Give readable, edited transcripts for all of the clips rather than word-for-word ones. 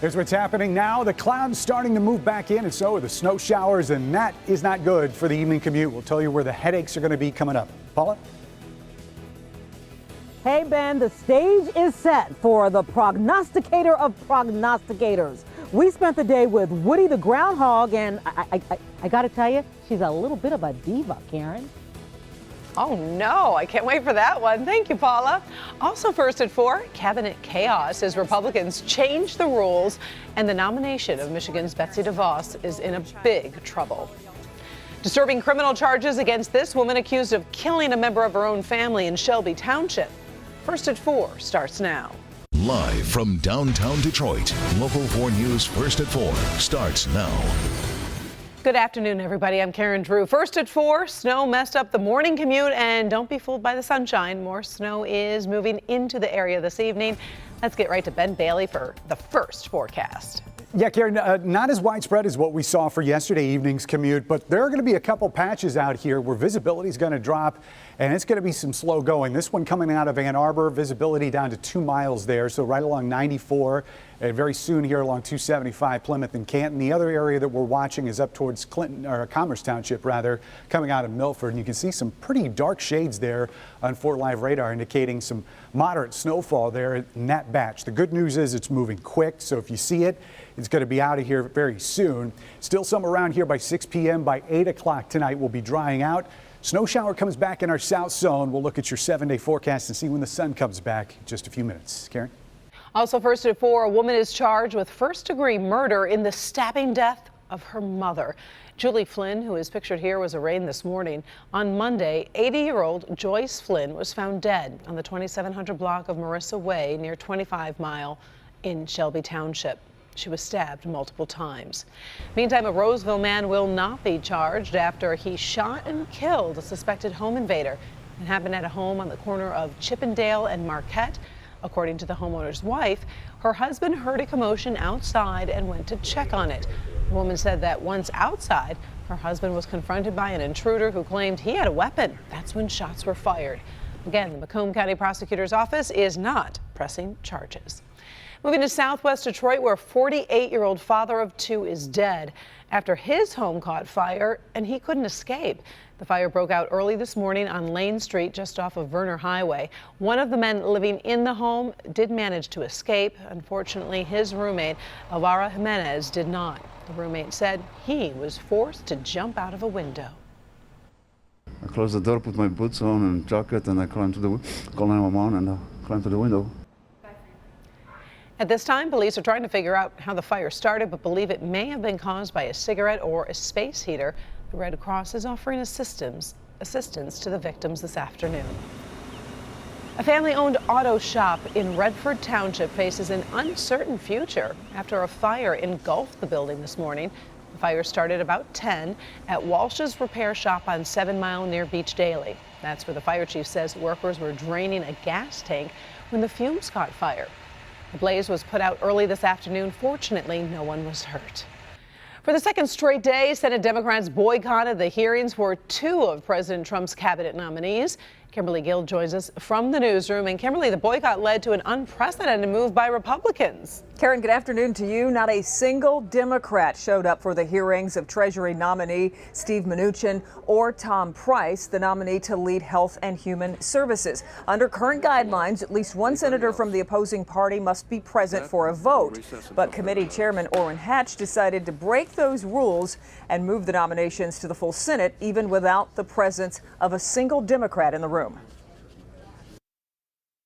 Here's what's happening now. The clouds starting to move back in, and so are the snow showers, and that is not good for the evening commute. We'll tell you where the headaches are going to be coming up. Paula? Hey, Ben, the stage is set for the prognosticator of prognosticators. We spent the day with Woody the groundhog, and I got to tell you, she's a little bit of a diva, Karen. Oh, no, I can't wait for that one. Thank you, Paula. Also first at 4, cabinet chaos as Republicans change the rules, and the nomination of Michigan's Betsy DeVos is in a big trouble. Disturbing criminal charges against this woman accused of killing a member of her own family in Shelby Township. First at 4 starts now. Live from downtown Detroit, Local 4 News First at 4 starts now. Good afternoon, everybody. I'm Karen Drew. First at 4, snow messed up the morning commute, and don't be fooled by the sunshine. More snow is moving into the area this evening. Let's get right to Ben Bailey for the first forecast. Yeah, Karen, not as widespread as what we saw for yesterday evening's commute, but there are going to be a couple patches out here where visibility is going to drop, and it's going to be some slow going. This one coming out of Ann Arbor, visibility down to 2 miles there, so right along 94, and very soon here along 275 Plymouth and Canton. The other area that we're watching is up towards Clinton, or Commerce Township rather, coming out of Milford, and you can see some pretty dark shades there on Fort Live radar indicating some moderate snowfall there in that batch. The good news is it's moving quick, so if you see it, it's going to be out of here very soon. Still some around here by 6 p.m. By 8 o'clock tonight, we'll be drying out. Snow shower comes back in our south zone. We'll look at your 7-day forecast and see when the sun comes back in just a few minutes. Karen? Also first at 4, a woman is charged with first-degree murder in the stabbing death of her mother. Julie Flynn, who is pictured here, was arraigned this morning. On Monday, 80-year-old Joyce Flynn was found dead on the 2700 block of Marissa Way near 25 Mile in Shelby Township. She was stabbed multiple times. Meantime, a Roseville man will not be charged after he shot and killed a suspected home invader. It happened at a home on the corner of Chippendale and Marquette. According to the homeowner's wife, her husband heard a commotion outside and went to check on it. The woman said that once outside, her husband was confronted by an intruder who claimed he had a weapon. That's when shots were fired. Again, the Macomb County Prosecutor's Office is not pressing charges. Moving to southwest Detroit, where a 48-year-old father of 2 is dead after his home caught fire and he couldn't escape. The fire broke out early this morning on Lane Street, just off of Verner Highway. One of the men living in the home did manage to escape. Unfortunately, his roommate, Alvaro Jimenez, did not. The roommate said he was forced to jump out of a window. I closed the door, put my boots on and jacket, and I climbed to the call 911 and climbed to the window. At this time, police are trying to figure out how the fire started, but believe it may have been caused by a cigarette or a space heater. The Red Cross is offering assistance to the victims this afternoon. A family-owned auto shop in Redford Township faces an uncertain future after a fire engulfed the building this morning. The fire started about 10 at Walsh's repair shop on 7 Mile near Beach Daily. That's where the fire chief says workers were draining a gas tank when the fumes caught fire. The blaze was put out early this afternoon. Fortunately, no one was hurt. For the second straight day, Senate Democrats boycotted the hearings for 2 of President Trump's cabinet nominees. Kimberly Gill joins us from the newsroom. And Kimberly, the boycott led to an unprecedented move by Republicans. Karen, good afternoon to you. Not a single Democrat showed up for the hearings of Treasury nominee Steve Mnuchin or Tom Price, the nominee to lead Health and Human Services. Under current guidelines, at least one senator from the opposing party must be present for a vote. But committee chairman Orrin Hatch decided to break those rules and move the nominations to the full Senate, even without the presence of a single Democrat in the room.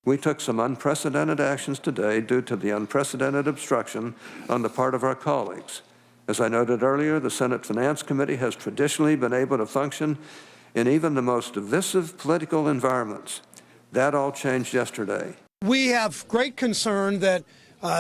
We took some unprecedented actions today due to the unprecedented obstruction on the part of our colleagues. As I noted earlier, the Senate Finance Committee has traditionally been able to function in even the most divisive political environments. That all changed yesterday. We have great concern that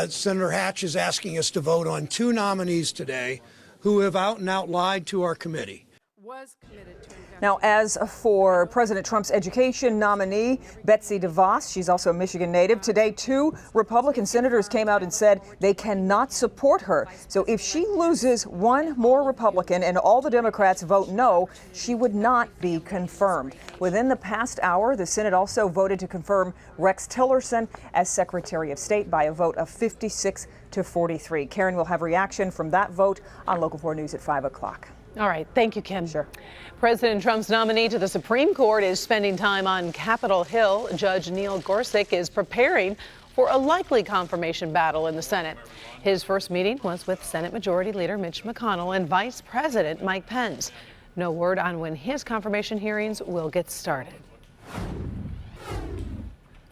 Senator Hatch is asking us to vote on 2 nominees today who have out and out lied to our committee. Was committed to Now, as for President Trump's education nominee, Betsy DeVos, she's also a Michigan native, today 2 Republican senators came out and said they cannot support her. So if she loses one more Republican and all the Democrats vote no, she would not be confirmed. Within the past hour, the Senate also voted to confirm Rex Tillerson as Secretary of State by a vote of 56 to 43. Karen will have reaction from that vote on Local 4 News at 5 o'clock. All right. Thank you, Kim. Sure. President Trump's nominee to the Supreme Court is spending time on Capitol Hill. Judge Neil Gorsuch is preparing for a likely confirmation battle in the Senate. His first meeting was with Senate Majority Leader Mitch McConnell and Vice President Mike Pence. No word on when his confirmation hearings will get started.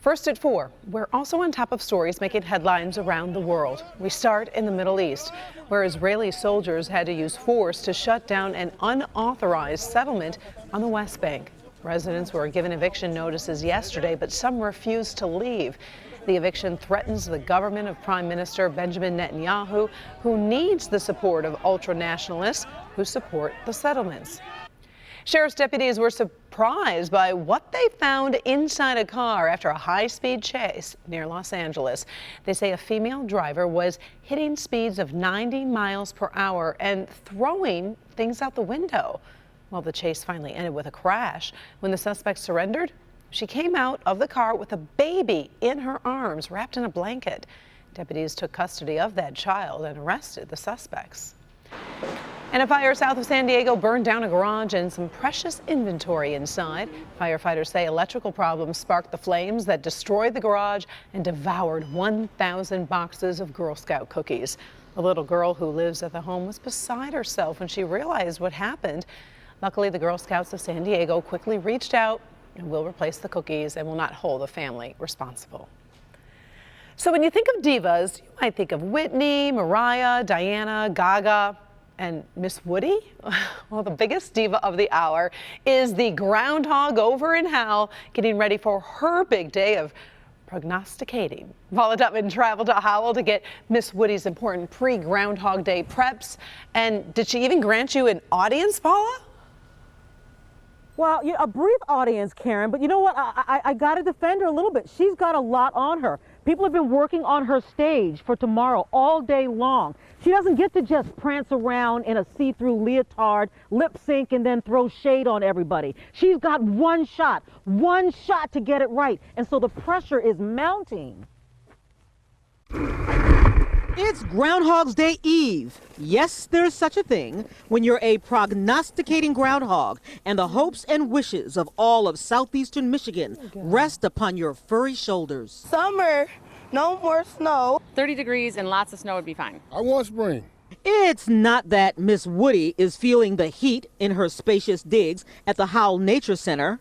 First at 4, we're also on top of stories making headlines around the world. We start in the Middle East, where Israeli soldiers had to use force to shut down an unauthorized settlement on the West Bank. Residents were given eviction notices yesterday, but some refused to leave. The eviction threatens the government of Prime Minister Benjamin Netanyahu, who needs the support of ultra-nationalists who support the settlements. Sheriff's deputies were surprised by what they found inside a car after a high-speed chase near Los Angeles. They say a female driver was hitting speeds of 90 miles per hour and throwing things out the window. Well, the chase finally ended with a crash. When the suspect surrendered, she came out of the car with a baby in her arms, wrapped in a blanket. Deputies took custody of that child and arrested the suspects. And a fire south of San Diego burned down a garage and some precious inventory inside. Firefighters say electrical problems sparked the flames that destroyed the garage and devoured 1,000 boxes of Girl Scout cookies. A little girl who lives at the home was beside herself when she realized what happened. Luckily, the Girl Scouts of San Diego quickly reached out and will replace the cookies and will not hold the family responsible. So when you think of divas, you might think of Whitney, Mariah, Diana, Gaga, and Miss Woody. Well, the biggest diva of the hour is the groundhog over in Howell, getting ready for her big day of prognosticating. Paula Dutman traveled to Howell to get Miss Woody's important pre-Groundhog Day preps. And did she even grant you an audience, Paula? Well, a brief audience, Karen, but you know what? I got to defend her a little bit. She's got a lot on her. People have been working on her stage for tomorrow all day long. She doesn't get to just prance around in a see-through leotard, lip sync, and then throw shade on everybody. She's got one shot to get it right. And so the pressure is mounting. It's Groundhog's Day Eve. Yes, there's such a thing when you're a prognosticating groundhog and the hopes and wishes of all of southeastern Michigan rest upon your furry shoulders. Summer, no more snow. 30 degrees and lots of snow would be fine. I want spring. It's not that Miss Woody is feeling the heat in her spacious digs at the Howell Nature Center.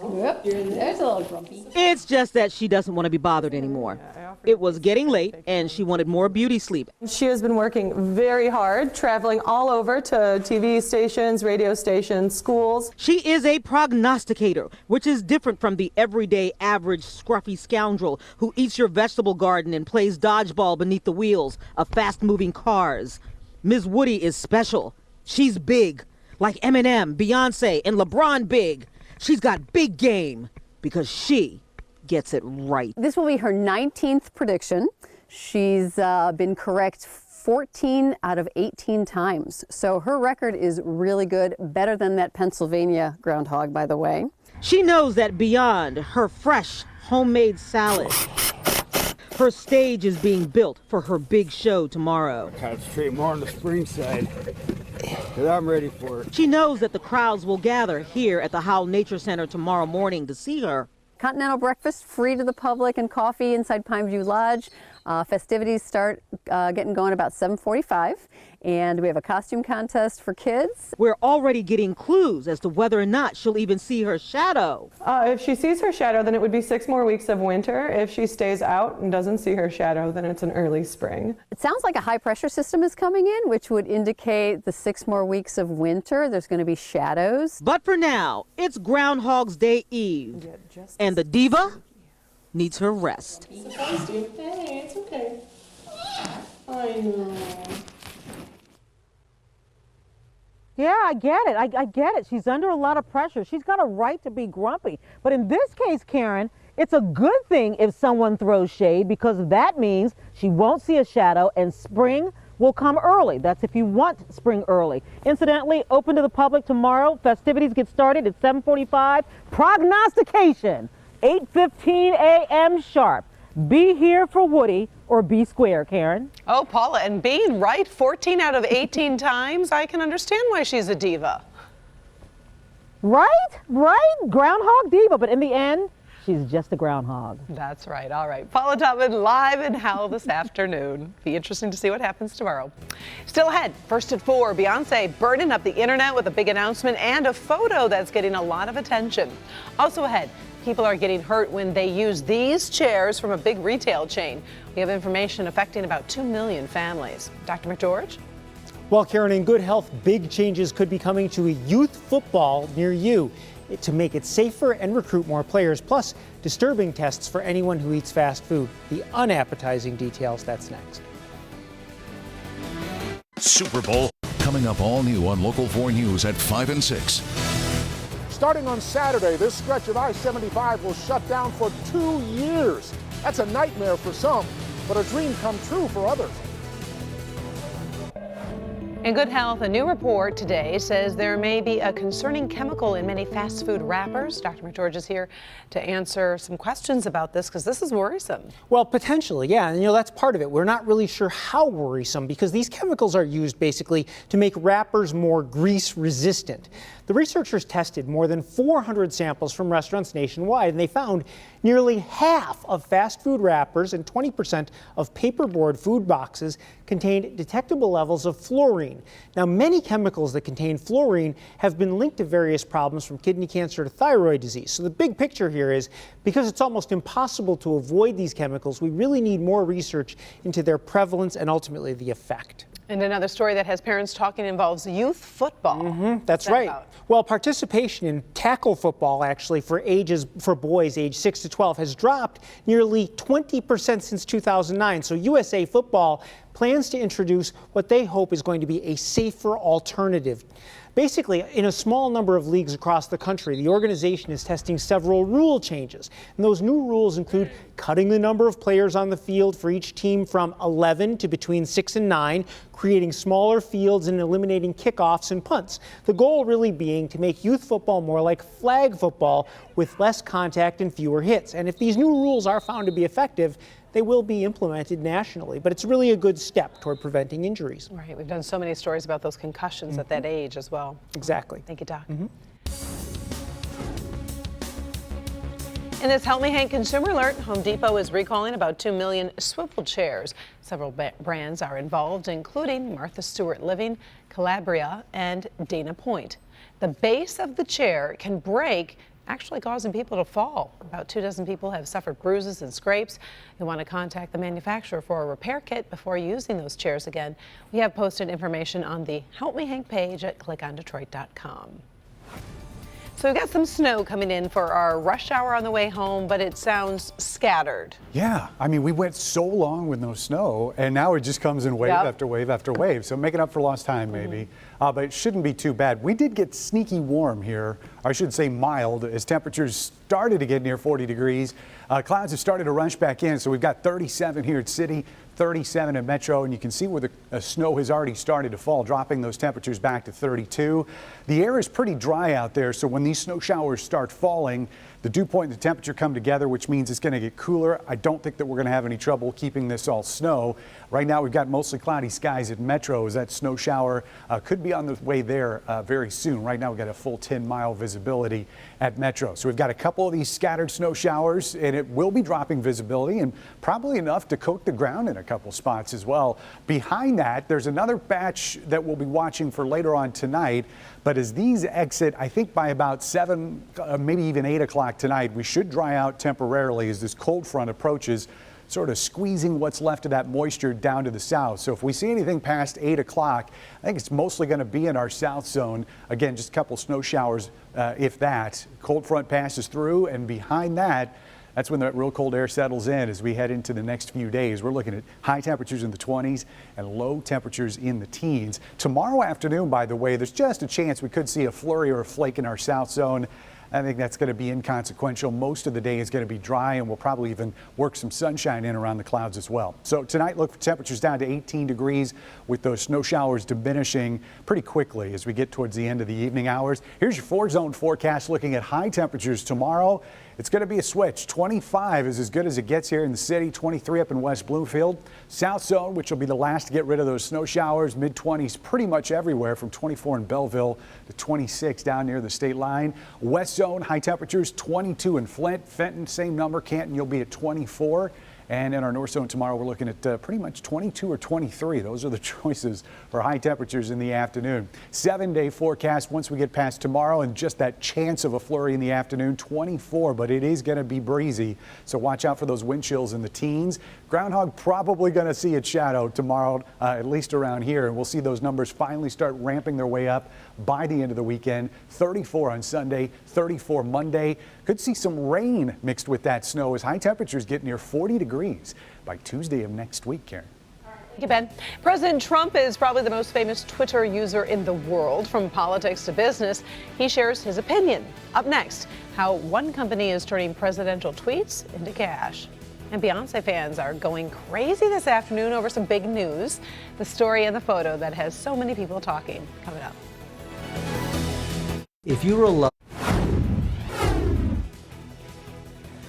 Yep, there's a little grumpy. It's just that she doesn't want to be bothered anymore. It was getting late and she wanted more beauty sleep. She has been working very hard, traveling all over to TV stations, radio stations, schools. She is a prognosticator, which is different from the everyday average scruffy scoundrel who eats your vegetable garden and plays dodgeball beneath the wheels of fast-moving cars. Ms. Woody is special. She's big, like Eminem, Beyonce, and LeBron big. She's got big game because she gets it right. This will be her 19th prediction. She's been correct 14 out of 18 times. So her record is really good, better than that Pennsylvania groundhog, by the way. She knows that beyond her fresh homemade salad, her stage is being built for her big show tomorrow. Concentrate more on the spring side, because I'm ready for it. She knows that the crowds will gather here at the Howell Nature Center tomorrow morning to see her. Continental breakfast free to the public and coffee inside Pineview Lodge. Festivities start getting going about 7:45, and we have a costume contest for kids. We're already getting clues as to whether or not she'll even see her shadow. If she sees her shadow, then it would be 6 more weeks of winter. If she stays out and doesn't see her shadow, then it's an early spring. It sounds like a high pressure system is coming in, which would indicate the 6 more weeks of winter. There's going to be shadows. But for now, it's Groundhog's Day Eve, and the diva needs her rest. Hey, it's okay. I know. Yeah, I get it. I get it. She's under a lot of pressure. She's got a right to be grumpy. But in this case, Karen, it's a good thing if someone throws shade because that means she won't see a shadow and spring will come early. That's if you want spring early. Incidentally, open to the public tomorrow. Festivities get started at 7:45. Prognostication, 8:15 a.m. sharp. Be here for Woody or be square, Karen. Oh, Paula, and being right 14 out of 18 times, I can understand why she's a diva. Right? Groundhog diva, but in the end, she's just a groundhog. That's right. All right. Paula Tubman live in Hell this afternoon. Be interesting to see what happens tomorrow. Still ahead, first at 4, Beyonce burning up the internet with a big announcement and a photo that's getting a lot of attention. Also ahead, people are getting hurt when they use these chairs from a big retail chain. We have information affecting about 2 million families. Dr. McGeorge? Well, Karen, in good health, big changes could be coming to a youth football near you to make it safer and recruit more players, plus disturbing tests for anyone who eats fast food. The unappetizing details, that's next. Super Bowl coming up all new on Local 4 News at 5 and 6. Starting on Saturday, this stretch of I-75 will shut down for 2 years. That's a nightmare for some, but a dream come true for others. In good health, a new report today says there may be a concerning chemical in many fast food wrappers. Dr. McGeorge is here to answer some questions about this because this is worrisome. Well, potentially, yeah. And that's part of it. We're not really sure how worrisome because these chemicals are used basically to make wrappers more grease resistant. The researchers tested more than 400 samples from restaurants nationwide, and they found nearly half of fast food wrappers and 20% of paperboard food boxes contained detectable levels of fluorine. Now, many chemicals that contain fluorine have been linked to various problems from kidney cancer to thyroid disease. So the big picture here is because it's almost impossible to avoid these chemicals, we really need more research into their prevalence and ultimately the effect. And another story that has parents talking involves youth football. That's right. Well, participation in tackle football actually for boys age 6 to 12 has dropped nearly 20% since 2009. So USA Football plans to introduce what they hope is going to be a safer alternative. Basically, in a small number of leagues across the country, the organization is testing several rule changes. And those new rules include cutting the number of players on the field for each team from 11 to between 6 and 9, creating smaller fields and eliminating kickoffs and punts. The goal really being to make youth football more like flag football with less contact and fewer hits. And if these new rules are found to be effective, they will be implemented nationally, but it's really a good step toward preventing injuries. Right, we've done so many stories about those concussions at that age as well. Exactly. Thank you, Doc. In this Help Me Hank consumer alert, Home Depot is recalling about 2 million swivel chairs. Several brands are involved, including Martha Stewart Living, Calabria, and Dana Point. The base of the chair can break, actually causing people to fall. About 24 people have suffered bruises and scrapes. You'll want to contact the manufacturer for a repair kit before using those chairs again. We have posted information on the Help Me Hank page at clickondetroit.com. So we've got some snow coming in for our rush hour on the way home, but it sounds scattered. Yeah, I mean, we went so long with no snow, and now it just comes in wave after wave after wave. So making up for lost time, maybe. But it shouldn't be too bad. We did get sneaky warm here, or I should say mild, as temperatures started to get near 40 degrees. Clouds have started to rush back in, so we've got 37 here at City, 37 at Metro, and you can see where the snow has already started to fall, dropping those temperatures back to 32. The air is pretty dry out there, so when these snow showers start falling, the dew point and the temperature come together, which means it's going to get cooler. I don't think that we're going to have any trouble keeping this all snow. Right now, we've got mostly cloudy skies at Metro, as that snow shower could be on the way there very soon. Right now, we've got a full 10-mile visibility at Metro. So we've got a couple of these scattered snow showers, and it will be dropping visibility and probably enough to coat the ground in a couple spots as well. Behind that, there's another batch that we'll be watching for later on tonight. But as these exit, I think by about 7, maybe even 8 o'clock tonight, we should dry out temporarily as this cold front approaches, sort of squeezing what's left of that moisture down to the south. So if we see anything past 8 o'clock, I think it's mostly going to be in our south zone. Again, just a couple snow showers, if that. Cold front passes through, and behind that, That's when that real cold air settles in as we head into the next few days. We're looking at high temperatures in the 20s and low temperatures in the teens. Tomorrow afternoon, by the way, there's just a chance we could see a flurry or a flake in our south zone. I think that's going to be inconsequential. Most of the day is going to be dry, and we'll probably even work some sunshine in around the clouds as well. So tonight, look for temperatures down to 18 degrees with those snow showers diminishing pretty quickly as we get towards the end of the evening hours. Here's your 4-zone forecast looking at high temperatures tomorrow. It's going to be a switch. 25 is as good as it gets here in the city, 23 up in West Bloomfield. South zone, which will be the last to get rid of those snow showers, mid-20s pretty much everywhere from 24 in Belleville to 26 down near the state line. West zone, high temperatures, 22 in Flint. Fenton, same number. Canton, you'll be at 24. And in our north zone tomorrow, we're looking at pretty much 22 or 23. Those are the choices for high temperatures in the afternoon. 7-day forecast once we get past tomorrow, and just that chance of a flurry in the afternoon, 24, but it is going to be breezy. So watch out for those wind chills in the teens. Groundhog probably going to see its shadow tomorrow, at least around here. And we'll see those numbers finally start ramping their way up by the end of the weekend. 34 on Sunday, 34 Monday. Could see some rain mixed with that snow as high temperatures get near 40 degrees by Tuesday of next week, Karen. Thank you, Ben. President Trump is probably the most famous Twitter user in the world. From politics to business, he shares his opinion. Up next, how one company is turning presidential tweets into cash. And Beyonce fans are going crazy this afternoon over some big news. The story and the photo that has so many people talking. Coming up. If you were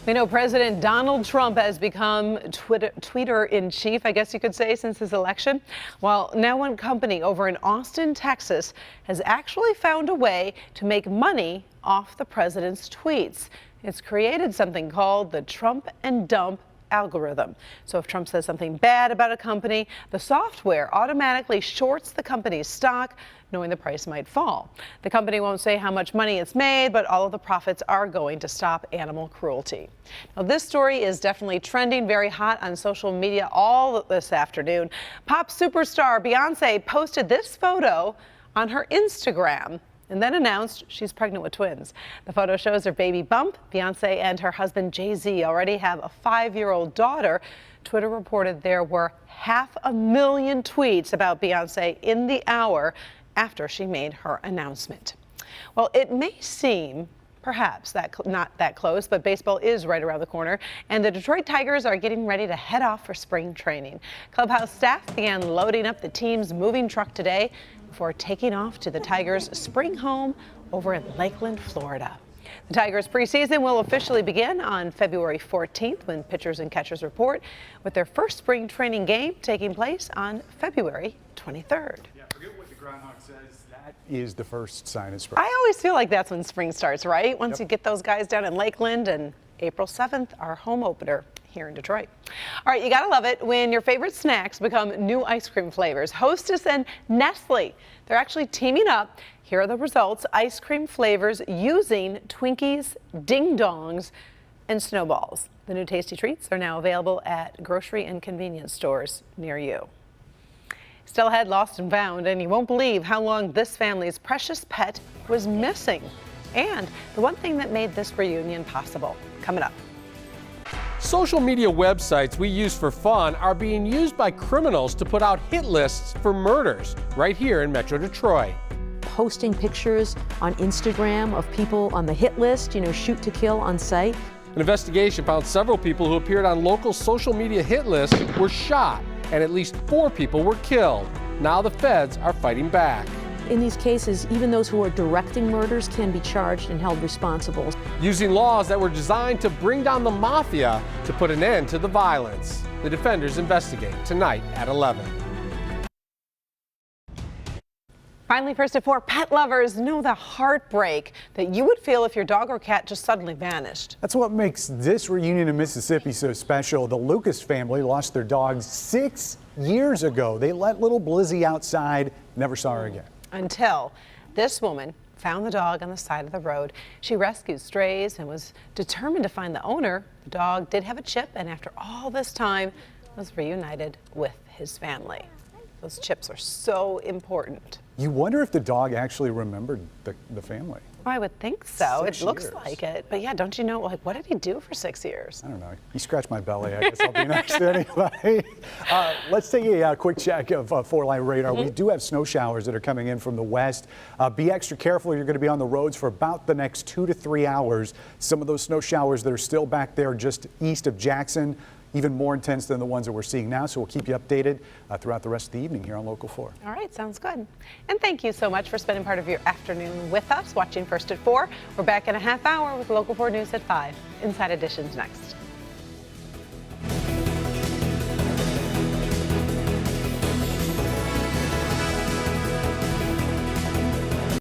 We know President Donald Trump has become tweeter-in-chief, I guess you could say, since his election. Well, now one company over in Austin, Texas, has actually found a way to make money off the president's tweets. It's created something called the Trump and Dump algorithm. So if Trump says something bad about a company, the software automatically shorts the company's stock, knowing the price might fall. The company won't say how much money it's made, but all of the profits are going to stop animal cruelty. Now, this story is definitely trending, very hot on social media all this afternoon. Pop superstar Beyonce posted this photo on her Instagram and then announced she's pregnant with twins. The photo shows her baby bump. Beyonce and her husband Jay-Z already have a 5-year-old daughter. Twitter reported there were 500,000 tweets about Beyonce in the hour after she made her announcement. Well, it may seem perhaps not that close, but baseball is right around the corner, and the Detroit Tigers are getting ready to head off for spring training. Clubhouse staff began loading up the team's moving truck today before taking off to the Tigers' spring home over in Lakeland, Florida. The Tigers' preseason will officially begin on February 14th when pitchers and catchers report, with their first spring training game taking place on February 23rd. Yeah, forget what the groundhog says. That is the first sign of spring. I always feel like that's when spring starts, right? Once you get those guys down in Lakeland, and April 7th, our home opener here in Detroit. All right, you gotta love it when your favorite snacks become new ice cream flavors. Hostess and Nestle, they're actually teaming up. Here are the results: ice cream flavors using Twinkies, Ding Dongs, and Snowballs. The new tasty treats are now available at grocery and convenience stores near you. Still ahead, lost and found, and you won't believe how long this family's precious pet was missing. And the one thing that made this reunion possible. Coming up. Social media websites we use for fun are being used by criminals to put out hit lists for murders right here in Metro Detroit. Posting pictures on Instagram of people on the hit list, shoot to kill on site. An investigation found several people who appeared on local social media hit lists were shot, and at least 4 people were killed. Now the feds are fighting back. In these cases, even those who are directing murders can be charged and held responsible. Using laws that were designed to bring down the mafia to put an end to the violence. The defenders investigate tonight at 11. Finally, first at 4, pet lovers know the heartbreak that you would feel if your dog or cat just suddenly vanished. That's what makes this reunion in Mississippi so special. The Lucas family lost their dog 6 years ago. They let little Blizzy outside, never saw her again. Until this woman found the dog on the side of the road. She rescued strays and was determined to find the owner. The dog did have a chip, and after all this time was reunited with his family. Those chips are so important. You wonder if the dog actually remembered the family. I would think so. 6 It looks years. like it. But yeah, don't you know, like, what did he do for 6 years? I don't know. You scratch my belly. I guess I'll be next to anybody. Let's take a quick check of 4-line radar. We do have snow showers that are coming in from the west. Be extra careful. You're going to be on the roads for about the next 2 to 3 hours. Some of those snow showers that are still back there just east of Jackson, even more intense than the ones that we're seeing now. So we'll keep you updated throughout the rest of the evening here on Local 4. All right, sounds good. And thank you so much for spending part of your afternoon with us, watching First at 4. We're back in a half hour with Local 4 News at 5. Inside Edition's next.